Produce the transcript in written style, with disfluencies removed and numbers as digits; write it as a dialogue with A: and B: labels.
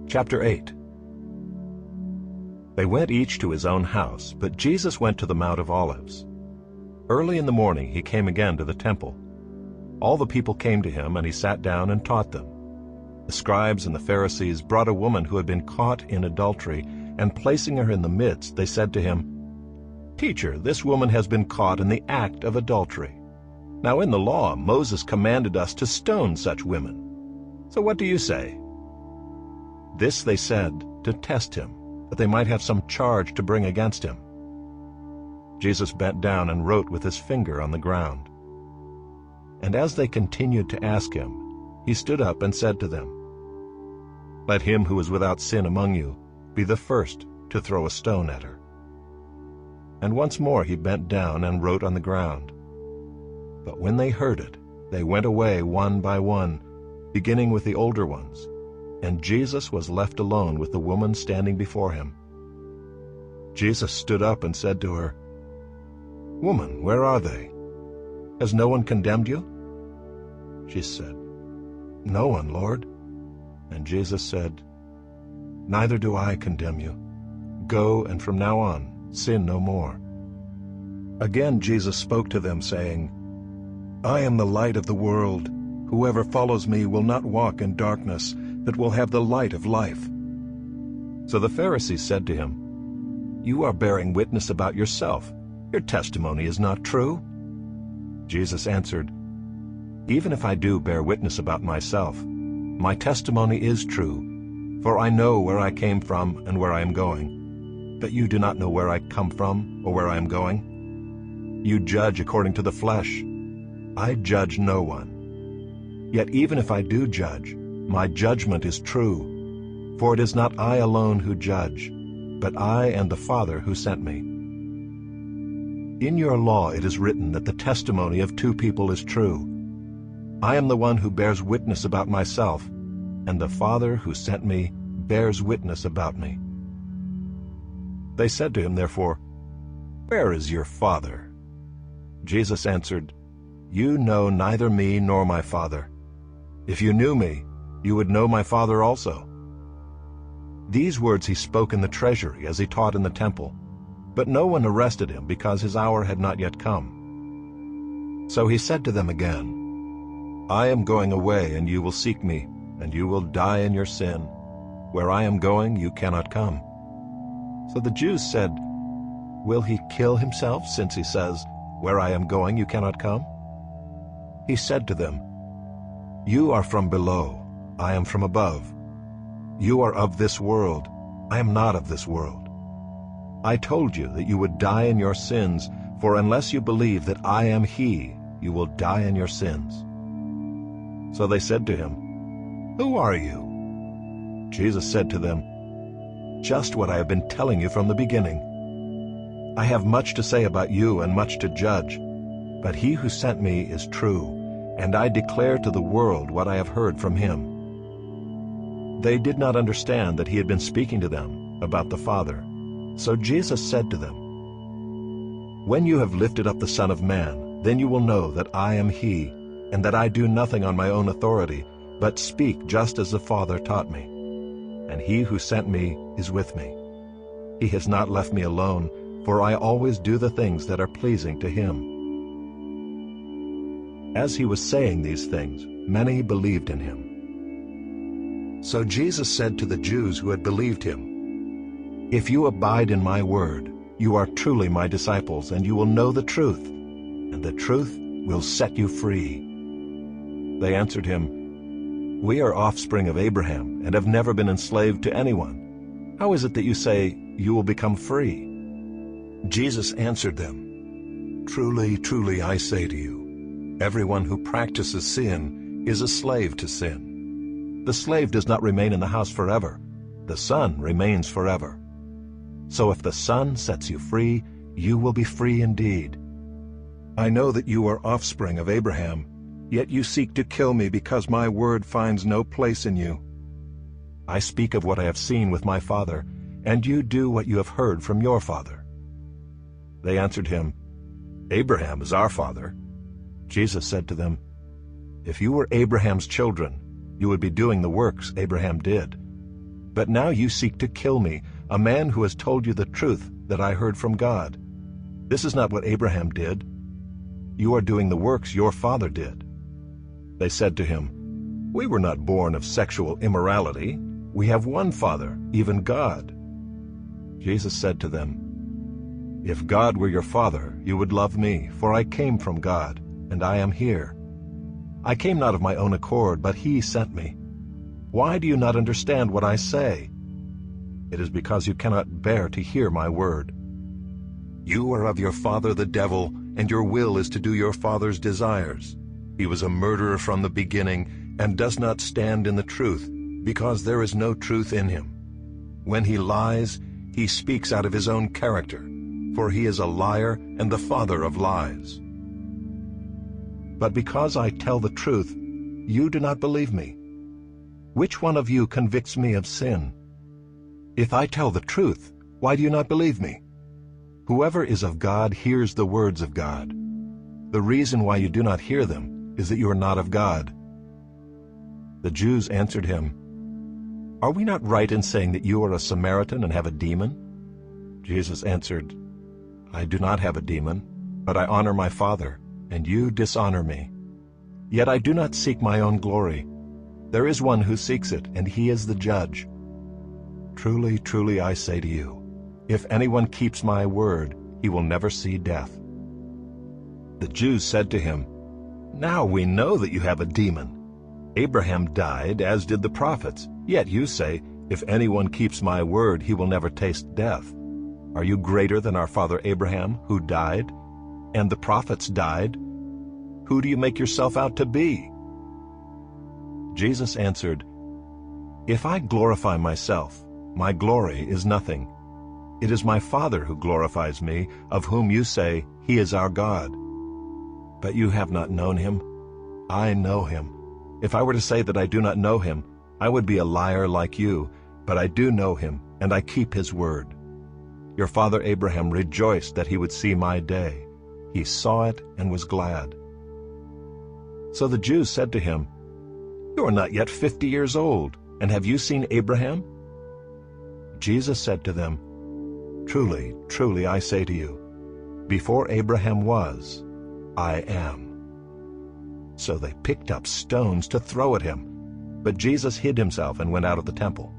A: Chapter 8. They went each to his own house, but Jesus went to the Mount of Olives. Early in the morning he came again to the temple. All the people came to him, and he sat down and taught them. The scribes and the Pharisees brought a woman who had been caught in adultery, and placing her in the midst, they said to him, "Teacher, this woman has been caught in the act of adultery. Now in the law Moses commanded us to stone such women. So what do you say?" This they said to test him, that they might have some charge to bring against him. Jesus bent down and wrote with his finger on the ground. And as they continued to ask him, he stood up and said to them, "Let him who is without sin among you be the first to throw a stone at her." And once more he bent down and wrote on the ground. But when they heard it, they went away one by one, beginning with the older ones, and Jesus was left alone with the woman standing before him. Jesus stood up and said to her, "Woman, where are they? Has no one condemned you?" She said, "No one, Lord." And Jesus said, "Neither do I condemn you. Go, and from now on sin no more." Again Jesus spoke to them, saying, "I am the light of the world. Whoever follows me will not walk in darkness, but will have the light of life." So the Pharisees said to him, "You are bearing witness about yourself. Your testimony is not true." Jesus answered, "Even if I do bear witness about myself, my testimony is true, for I know where I came from and where I am going. But you do not know where I come from or where I am going. You judge according to the flesh. I judge no one. Yet even if I do judge, my judgment is true, for it is not I alone who judge, but I and the Father who sent me. In your law it is written that the testimony of two people is true. I am the one who bears witness about myself, and the Father who sent me bears witness about me." They said to him, therefore, "Where is your Father?" Jesus answered, "You know neither me nor my Father. If you knew me, you would know my Father also." These words he spoke in the treasury as he taught in the temple, but no one arrested him because his hour had not yet come. So he said to them again, "I am going away, and you will seek me, and you will die in your sin. Where I am going, you cannot come." So the Jews said, "Will he kill himself, since he says, 'Where I am going, you cannot come'?" He said to them, "You are from below, I am from above. You are of this world, I am not of this world. I told you that you would die in your sins, for unless you believe that I am he, you will die in your sins." So they said to him, "Who are you?" Jesus said to them, "Just what I have been telling you from the beginning. I have much to say about you and much to judge, but he who sent me is true, and I declare to the world what I have heard from him." They did not understand that he had been speaking to them about the Father. So Jesus said to them, "When you have lifted up the Son of Man, then you will know that I am he, and that I do nothing on my own authority, but speak just as the Father taught me. And he who sent me is with me. He has not left me alone, for I always do the things that are pleasing to him." As he was saying these things, many believed in him. So Jesus said to the Jews who had believed him, "If you abide in my word, you are truly my disciples, and you will know the truth, and the truth will set you free." They answered him, "We are offspring of Abraham, and have never been enslaved to anyone. How is it that you say you will become free?" Jesus answered them, "Truly, truly, I say to you, everyone who practices sin is a slave to sin. The slave does not remain in the house forever. The Son remains forever. So if the Son sets you free, you will be free indeed. I know that you are offspring of Abraham, yet you seek to kill me because my word finds no place in you. I speak of what I have seen with my father, and you do what you have heard from your father." They answered him, "Abraham is our father." Jesus said to them, "If you were Abraham's children, you would be doing the works Abraham did. But now you seek to kill me, a man who has told you the truth that I heard from God. This is not what Abraham did. You are doing the works your father did." They said to him, "We were not born of sexual immorality. We have one Father, even God." Jesus said to them, "If God were your Father, you would love me, for I came from God, and I am here. I came not of my own accord, but He sent me. Why do you not understand what I say? It is because you cannot bear to hear my word. You are of your father the devil, and your will is to do your father's desires. He was a murderer from the beginning, and does not stand in the truth, because there is no truth in him. When he lies, he speaks out of his own character, for he is a liar and the father of lies. But because I tell the truth, you do not believe me. Which one of you convicts me of sin? If I tell the truth, why do you not believe me? Whoever is of God hears the words of God. The reason why you do not hear them is that you are not of God." The Jews answered him, "Are we not right in saying that you are a Samaritan and have a demon?" Jesus answered, "I do not have a demon, but I honor my Father, and you dishonor me. Yet I do not seek my own glory. There is one who seeks it, and he is the judge. Truly, truly, I say to you, if anyone keeps my word, he will never see death." The Jews said to him, "Now we know that you have a demon. Abraham died, as did the prophets, yet you say, if anyone keeps my word, he will never taste death. Are you greater than our father Abraham, who died? And the prophets died? Who do you make yourself out to be?" Jesus answered, "If I glorify myself, my glory is nothing. It is my Father who glorifies me, of whom you say, He is our God. But you have not known Him. I know Him. If I were to say that I do not know Him, I would be a liar like you, but I do know Him, and I keep His word. Your father Abraham rejoiced that he would see my day. He saw it and was glad." So the Jews said to him, "You are not yet 50 years old, and have you seen Abraham?" Jesus said to them, "Truly, truly, I say to you, before Abraham was, I am." So they picked up stones to throw at him. But Jesus hid himself and went out of the temple.